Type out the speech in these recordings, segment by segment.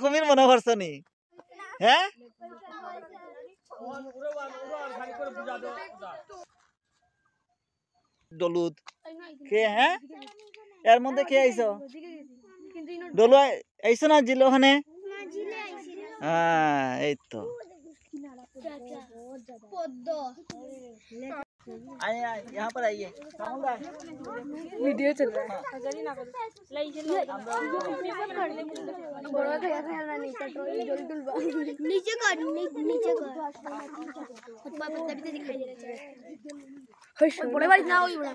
কুমির মনে করছো নি? হ্যাঁ ডলুদ কে? হ্যাঁ এর মধ্যে কে আইছো? ডলু আইছো না জিল ওখানে? হ্যাঁ এই তো आइए यहाँ पर आइए वीडियो चल रहा है नीचे कर दिखाई दे रहा है बड़े बारी ना होई बड़ा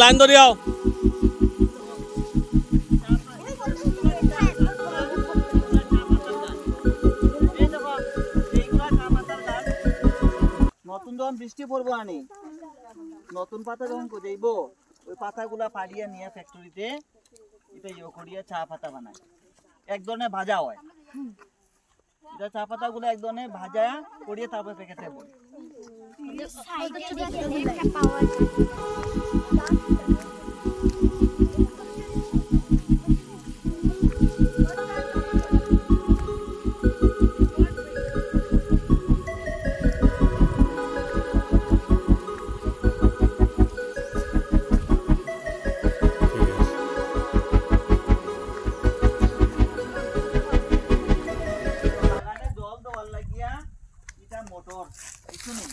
লাইন ধরিয়াও নতুন যখন বৃষ্টি পড়বো আনি নতুন পাতা যখন গজাইবো ওই পাতাগুলা পাড়িয়ে নিয়ে ফ্যাক্টরিতে এটা ইয়ে করিয়া চা পাতা বানায় এক ধরনের ভাজা হয় এটা চা পাতাগুলো এক ধরনের ভাজা করিয়ে তারপর প্যাকেটে পড়ে মোটর শুনুন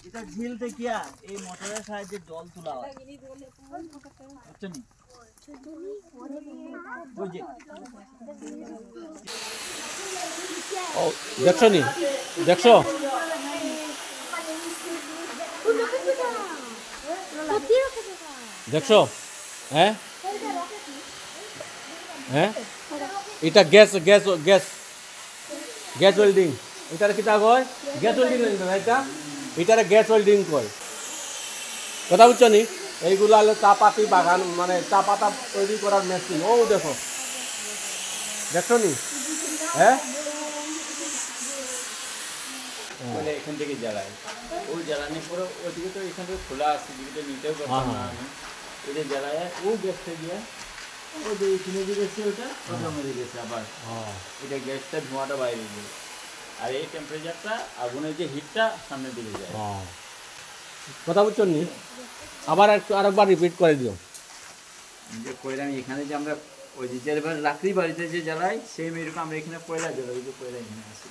এটা ঝিল থেকে এই মোটরের সাহায্যে জল তোলা হয় বুঝছেন দেখছো নি দেখছো দেখছো হ্যাঁ হ্যাঁ এটা gas gas gas gas welding এটার কিতা কয় গ্যাস ওয়েল্ডিং এটা এটারে গ্যাস ওয়েল্ডিং কয় কথা বুঝছো নি এইগুলো হলো চা পাতি বাগান মানে চা পাতা তৈরি করার মেশিন ও দেখো দেখছো নি হ্যাঁ এখান থেকে জ্বালায় ওই জ্বালানোর পরে ওইদিকে তো এখান থেকে খোলা আছে দিকে নিতেও পারতাম না আমি এটা জ্বালায় ও গ্যাসটা দিয়ে ও যে এখানে যে গেছে ওটা ওটা মরে গেছে আবার এটা গ্যাসটা ধোঁয়াটা বাইরে গেছে আর এই টেম্পারেচারটা আগুনের যে হিটটা সামনের দিকে যায় কথা বুঝছো নি আবার আরেকবার রিপিট করে দিও যে কয়লা এখানে যে আমরা ওই যে লাকড়ি বাড়িতে যে জ্বালাই সেম এরকম আমরা এখানে কয়লা জ্বালাই যে কয়লা এখানে আছে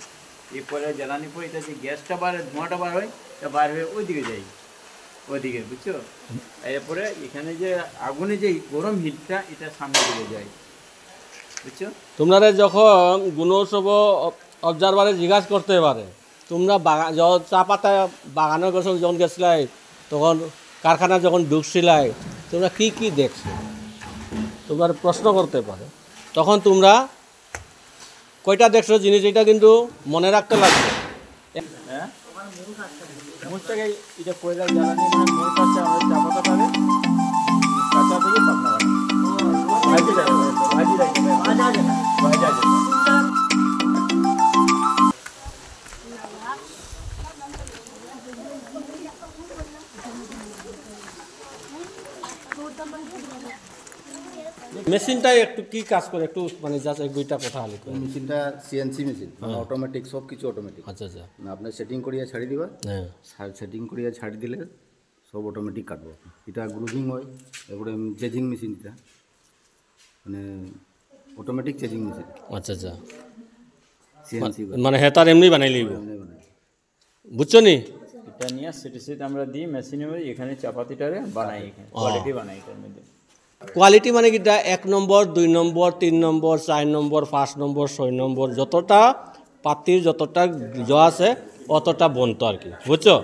এই কয়লা জ্বালানোর পরে এটা যে গ্যাসটা বার ধোঁয়াটা বার হয় তা বার হয়ে ওইদিকে যাই ওইদিকে বুঝছো এরপরে এখানে যে আগুনে যে গরম হিটটা এটা সামনের দিকে যায় বুঝছো তোমরা যখন গুণসব অবজারভারে জিজ্ঞাসা করতে পারে তোমরা বাগান যখন চা পাতা বাগানের গোসল যখন গেছিলাই তখন কারখানা যখন ঢুকছিলাই তোমরা কি কি দেখছো তোমরা প্রশ্ন করতে পারে তখন তোমরা কয়টা দেখছো জিনিস এটা কিন্তু মনে রাখতে লাগবে হ্যাঁ মুখটাকে এটা কয়লা জ্বালানি মানে মূল কাছে আমাদের চা পাতা পাবে কাঁচা থেকে পাতলা ভাজি মেশিনটা একটু কি কাজ করে একটু মানে জাস্ট এক দুইটা কথা আলি মেশিনটা সিএনসি মেশিন অটোমেটিক সব কিছু অটোমেটিক আচ্ছা আচ্ছা আপনার সেটিং করিয়া ছাড়ি দিবা হ্যাঁ সেটিং করিয়া ছাড়ি দিলে সব অটোমেটিক কাটবো এটা গ্রুভিং হয় এগুলো চেজিং মেশিন এটা মানে অটোমেটিক চেজিং মেশিন আচ্ছা আচ্ছা সিএনসি মানে হেতার এমনি বানাই লিব বুঝছো নি এটা নিয়ে সেটা আমরা দিই মেশিনে এখানে চাপাতিটারে বানাই এখানে কোয়ালিটি বানাই এটার মধ্যে কোয়ালিটি মানে কি এক নম্বর 2 নম্বর 3 নম্বর 4 নম্বর 5 নম্বর 6 নম্বর যতটা পাতির যতটা আছে অতটা বনতো আর কি বুঝছো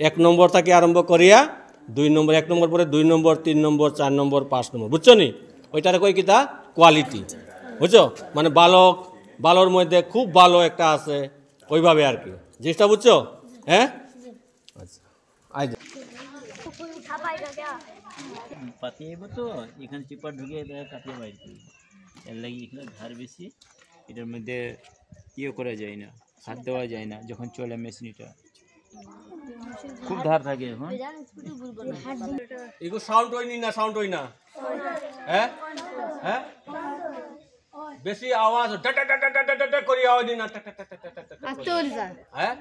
1 নম্বর থেকে আরম্ভ করিয়া 2 নম্বর 1 নম্বর পরে 2 নম্বর 3 নম্বর 4 নম্বর 5 নম্বর বুঝছো নি ওইটারে কই কিতা কোয়ালিটি বুঝছো মানে বালোর মধ্যে খুব ভালো একটা আছে ওইভাবে আর কি জিনিসটা বুঝছো হ্যাঁ আচ্ছা আই পাতি আইব তো এখানে চিপার ঢুকে এটা কাটিয়ে বাইর করব এর লাগি এখানে ধার বেশি এটার মধ্যে ইয়ে করা যায় না হাত দেওয়া যায় না যখন চলে মেশিনটা খুব ধার থাকে এখন এগো সাউন্ড হয়নি না সাউন্ড হই না হ্যাঁ হ্যাঁ বেশি আওয়াজ করি আওয়াজ না আস্তে করে যা হ্যাঁ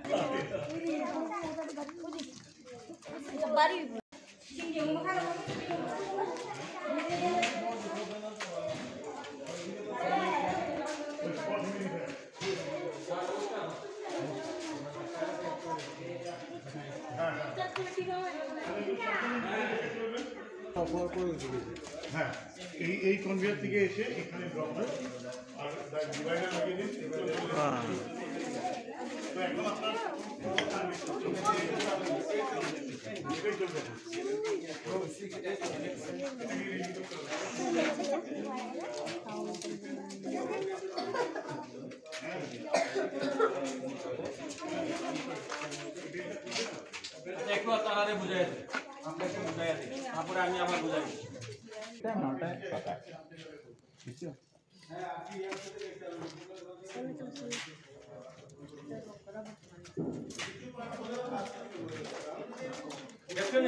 হ্যাঁ এই কনভেয়ার থেকে এসে এখানে ড্রপ হয় আর ডিভাইডার লাগিয়ে দিন তো এখন আপনার এটাই চলবে একটু তাড়াতাড়ি বুঝাই দে আপনাকে বুঝাই দে তারপরে আমি আবার বুঝাই দিই নটায় পাকা বুঝছো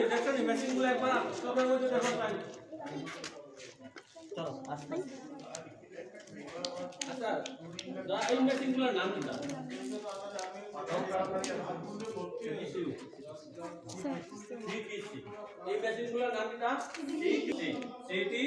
দেখছেন মেশিনগুলো একবার সবের মধ্যে দেখো তাই চলো আস্তে আচ্ছা এই মেশিনগুলোর নাম কি না এই মেশিনগুলোর নাম কি না সিটি